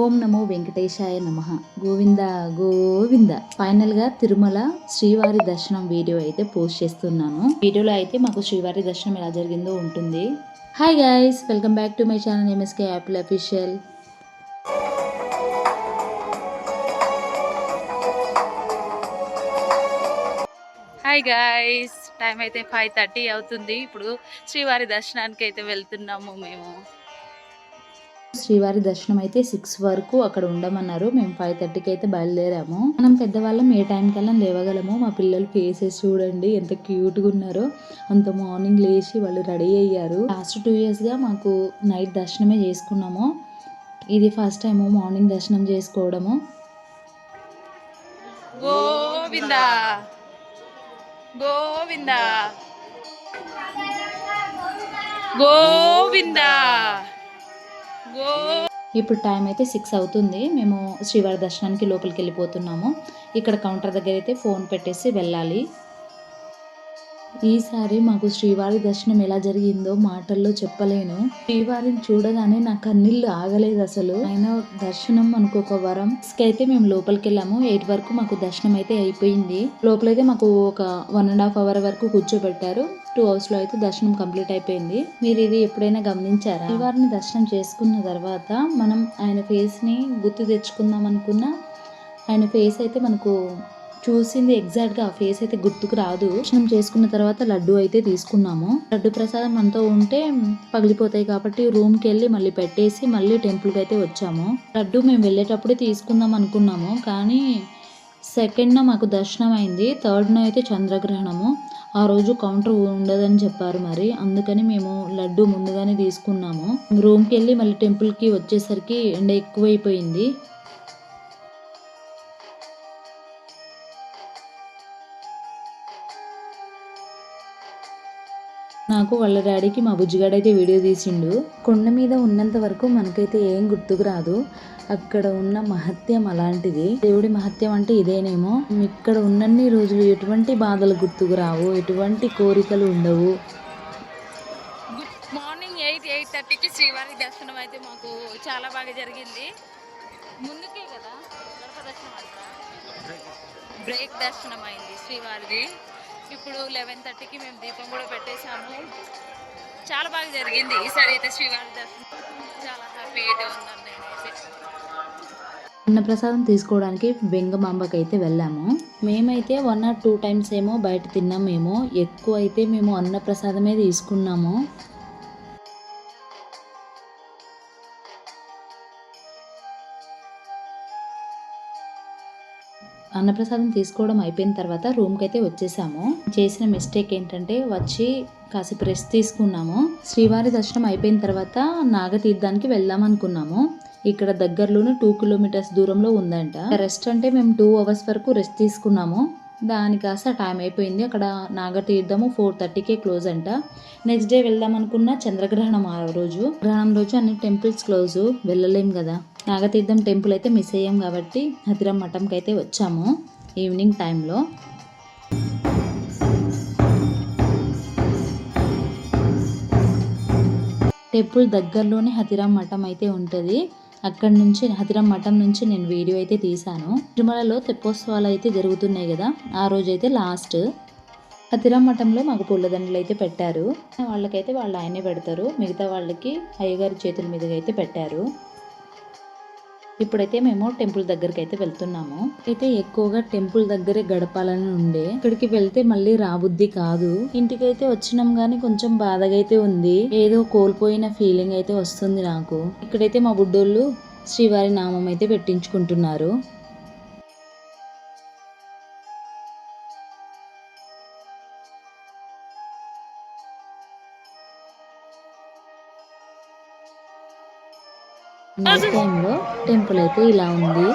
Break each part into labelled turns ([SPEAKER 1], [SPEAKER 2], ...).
[SPEAKER 1] ఓం నమో వెంకటేశాయ నమః. గోవింద గోవింద. ఫైనల్ గా తిరుమల శ్రీవారి దర్శనం వీడియో అయితే పోస్ట్ చేస్తున్నాను. వీడియోలో అయితే మాకు శ్రీవారి దర్శనం ఎలా జరిగిందో ఉంటుంది. Hi guys, welcome back to my channel MSK Apple official. Hi guys, time అయితే 5:30 అవుతుంది. ఇప్పుడు శ్రీవారి దర్శనానికి అయితే వెళ్తున్నాము మేము. శ్రీవారి దర్శనం అయితే 6 వరకు అక్కడ ఉండమన్నారు. మేము 5:30కి అయితే బయలుదేరాము. మనం పెద్దవాళ్ళం ఏ టైం కల్లా లేవగలము. మా పిల్లలు ఫేసెస్ చూడండి ఎంత క్యూట్గా ఉన్నారో. అంత మార్నింగ్ లేచి వాళ్ళు రెడీ అయ్యారు. లాస్ట్ 2 ఇయర్స్గా మాకు నైట్ దర్శనమే చేసుకున్నాము. ఇది ఫస్ట్ టైము మార్నింగ్ దర్శనం చేసుకోవడము. గోవిందా గోవిందా గోవిందా. ఇప్పుడు టైం అయితే 6 అవుతుంది. మేము శ్రీవారి దర్శనానికి లోపలికి వెళ్ళిపోతున్నాము. ఇక్కడ కౌంటర్ దగ్గర అయితే ఫోన్ పెట్టేసి వెళ్ళాలి. ఈసారి మాకు శ్రీవారి దర్శనం ఎలా జరిగిందో మాటల్లో చెప్పలేను. శ్రీవారిని చూడగానే నా కన్నీళ్ళు ఆగలేదు అసలు. ఆయన దర్శనం మనకు ఒక వరం. అయితే మేము లోపలికి వెళ్ళాము. 8 వరకు మాకు దర్శనం అయితే అయిపోయింది. లోపలైతే మాకు ఒక 1.5 అవర్ వరకు కూర్చోబెట్టారు. 2 అవర్స్ లో అయితే దర్శనం కంప్లీట్ అయిపోయింది. మీరు ఇది ఎప్పుడైనా గమనించారా? శ్రీవారిని దర్శనం చేసుకున్న తర్వాత మనం ఆయన ఫేస్ ని గుర్తు తెచ్చుకుందాం అనుకున్నా ఆయన ఫేస్ అయితే మనకు చూసింది ఎగ్జాక్ట్గా ఆ ఫేస్ అయితే గుర్తుకు రాదు. దర్శనం చేసుకున్న తర్వాత లడ్డు అయితే తీసుకున్నాము. లడ్డు ప్రసాదం మనతో ఉంటే పగిలిపోతాయి కాబట్టి రూమ్కి వెళ్ళి మళ్ళీ పెట్టేసి మళ్ళీ టెంపుల్కి అయితే వచ్చాము. లడ్డు మేము వెళ్ళేటప్పుడే తీసుకుందాం అనుకున్నాము, కానీ సెకండ్న మాకు దర్శనం అయింది. థర్డ్న అయితే చంద్రగ్రహణము. ఆ రోజు కౌంటర్ ఉండదని చెప్పారు. మరి అందుకని మేము లడ్డు ముందుగానే తీసుకున్నాము. రూమ్కి వెళ్ళి మళ్ళీ టెంపుల్కి వచ్చేసరికి ఎండ ఎక్కువైపోయింది. నాకు వాళ్ళ డాడీకి మా బుజ్జిగాడైతే వీడియో తీసిండు. కొండ మీద ఉన్నంత వరకు మనకైతే ఏం గుర్తుకు రాదు. అక్కడ ఉన్న మహత్యం అలాంటిది. దేవుడి మహత్యం అంటే ఇదేనేమో. ఇక్కడ ఉన్నన్ని రోజులు ఎటువంటి బాధలు గుర్తుకు రావు, ఎటువంటి కోరికలు ఉండవు. మార్నింగ్ 8:30కి శ్రీవారి దర్శనం అయితే మాకు చాలా బాగా జరిగింది. ముందుకే కదా బ్రేక్ దర్శనం అయింది శ్రీవారిది. ఇప్పుడు 11:30కి మేము దీపం కూడా పెట్టేశాము. చాలా బాగా జరిగింది ఈసారి అయితే శ్రీవారి దర్శనం. చాలా హ్యాపీ అయితే ఉన్నాను నేనైతే. అన్నప్రసాదం తీసుకోవడానికి వెంగమాంబకి అయితే వెళ్ళాము. మేమైతే 1 or 2 times ఏమో బయట తిన్నామేమో. ఎక్కువ అయితే మేము అన్నప్రసాదమే తీసుకున్నాము. అన్నప్రసాదం తీసుకోవడం అయిపోయిన తర్వాత రూమ్కి అయితే వచ్చేసాము. చేసిన మిస్టేక్ ఏంటంటే వచ్చి కాసేపు రెస్ట్ తీసుకున్నాము. శ్రీవారి దర్శనం అయిపోయిన తర్వాత నాగతీర్థానికి వెళ్దాం అనుకున్నాము. ఇక్కడ దగ్గరలోనే 2 kilometers దూరంలో ఉందంట. రెస్ట్ అంటే మేము 2 hours వరకు రెస్ట్ తీసుకున్నాము. దాని కాస్త టైం అయిపోయింది. అక్కడ నాగతీర్థము 4:30కే క్లోజ్ అంట. నెక్స్ట్ డే వెళ్దాం అనుకున్న చంద్రగ్రహణం ఆ రోజు. గ్రహణం రోజు అన్ని టెంపుల్స్ క్లోజ్, వెళ్ళలేం కదా. నాగతీర్థం టెంపుల్ అయితే మిస్ అయ్యాం కాబట్టి హతిరం మఠంకి అయితే వచ్చాము ఈవినింగ్ టైంలో. టెంపుల్ దగ్గరలోనే హతిరాం మఠం అయితే ఉంటుంది. అక్కడి నుంచి హతిరాం మఠం నుంచి నేను వీడియో అయితే తీశాను. తిరుమలలో తెప్పోత్సవాలు అయితే జరుగుతున్నాయి కదా, ఆ రోజు అయితే లాస్ట్. హతిరాం మఠంలో మాకు పూలదండలు అయితే పెట్టారు. వాళ్ళకైతే వాళ్ళు ఆయనే పెడతారు, మిగతా వాళ్ళకి అయ్యగారి చేతుల మీదుగా అయితే పెట్టారు. ఇప్పుడైతే మేము టెంపుల్ దగ్గరికి అయితే వెళ్తున్నాము. అయితే ఎక్కువగా టెంపుల్ దగ్గరే గడపాలని ఉండే, ఇక్కడికి వెళ్తే మళ్ళీ రాబుద్ది కాదు. ఇంటికైతే వచ్చినాం గానీ కొంచెం బాధగా అయితే ఉంది. ఏదో కోల్పోయిన ఫీలింగ్ అయితే వస్తుంది నాకు. ఇక్కడైతే మా బుడ్డోళ్ళు శ్రీవారి నామం అయితే పెట్టించుకుంటున్నారు. నైట్ టైంలో టెంపుల్ అయితే ఇలా ఉంది.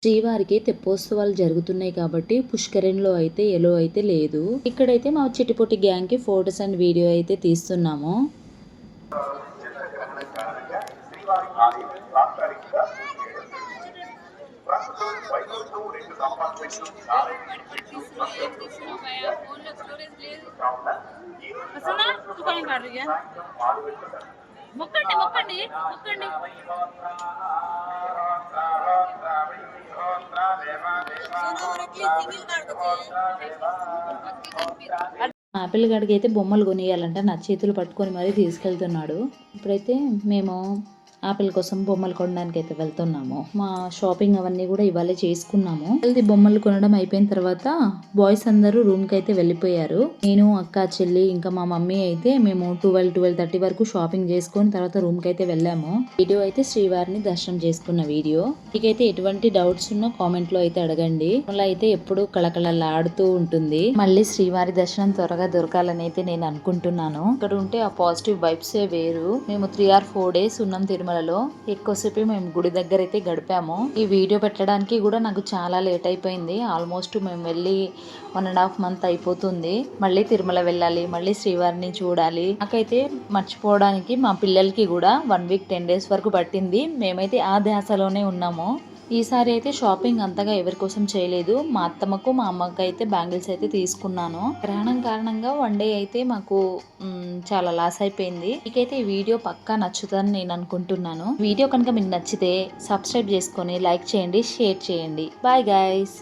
[SPEAKER 1] శ్రీవారికి తెప్పోత్సవాలు జరుగుతున్నాయి కాబట్టి పుష్కరంలో అయితే ఎలో అయితే లేదు. ఇక్కడైతే మా చిటిపొట్టి గ్యాంగ్ కి ఫోటోస్ అండ్ వీడియో అయితే తీస్తున్నాము.
[SPEAKER 2] మొక్కండి మొక్కండి మొక్కండి.
[SPEAKER 1] ఆపిల్ గడికి అయితే బొమ్మలు కొనియాలంట నా చేతులు పట్టుకొని మరీ తీసుకెళ్తున్నాడు. ఇప్పుడైతే మేము ఆపిల్ కోసం బొమ్మలు కొనడానికి అయితే వెళ్తున్నాము. మా షాపింగ్ అవన్నీ కూడా ఇవాళ చేసుకున్నాము. హెల్తీ బొమ్మలు కొనడం అయిపోయిన తర్వాత బాయ్స్ అందరూ రూమ్ కి అయితే వెళ్ళిపోయారు. నేను అక్క చెల్లి ఇంకా మా మమ్మీ అయితే మేము 12:30 వరకు షాపింగ్ చేసుకొని తర్వాత రూమ్ కి అయితే వెళ్ళాము. వీడియో అయితే శ్రీవారిని దర్శనం చేసుకున్న వీడియో. మీకైతే ఎటువంటి డౌట్స్ ఉన్నా కామెంట్ లో అయితే అడగండి. అలా అయితే ఎప్పుడు కళకళలాడుతూ ఉంటుంది. మళ్ళీ శ్రీవారి దర్శనం త్వరగా దొరకాలని అయితే నేను అనుకుంటున్నాను. ఇక్కడ ఉంటే ఆ పాజిటివ్ వైబ్స్ వేరు. మేము 3 or 4 days ఉన్నాం తిరుమల. ఎక్కువసేపు మేము గుడి దగ్గర అయితే గడిపాము. ఈ వీడియో పెట్టడానికి కూడా నాకు చాలా లేట్ అయిపోయింది. ఆల్మోస్ట్ మేము వెళ్ళి 1.5 month అయిపోతుంది. మళ్ళీ తిరుమల వెళ్ళాలి, మళ్ళీ శ్రీవారిని చూడాలి. నాకైతే మర్చిపోవడానికి మా పిల్లలకి కూడా 1 week 10 days వరకు పట్టింది. మేమైతే ఆ ధ్యాసలోనే ఉన్నాము. ఈసారి అయితే షాపింగ్ అంతగా ఎవరి కోసం చేయలేదు. మా అత్తమ్మకు మా అమ్మకి అయితే బ్యాంగిల్స్ అయితే తీసుకున్నాను. గ్రహణం కారణంగా 1 day అయితే మాకు చాలా లాస్ అయిపోయింది. మీకైతే ఈ వీడియో పక్కా నచ్చుతుందని నేను అనుకుంటున్నాను. వీడియో కనుక మీకు నచ్చితే సబ్స్క్రైబ్ చేసుకొని లైక్ చేయండి, షేర్ చేయండి. Bye guys.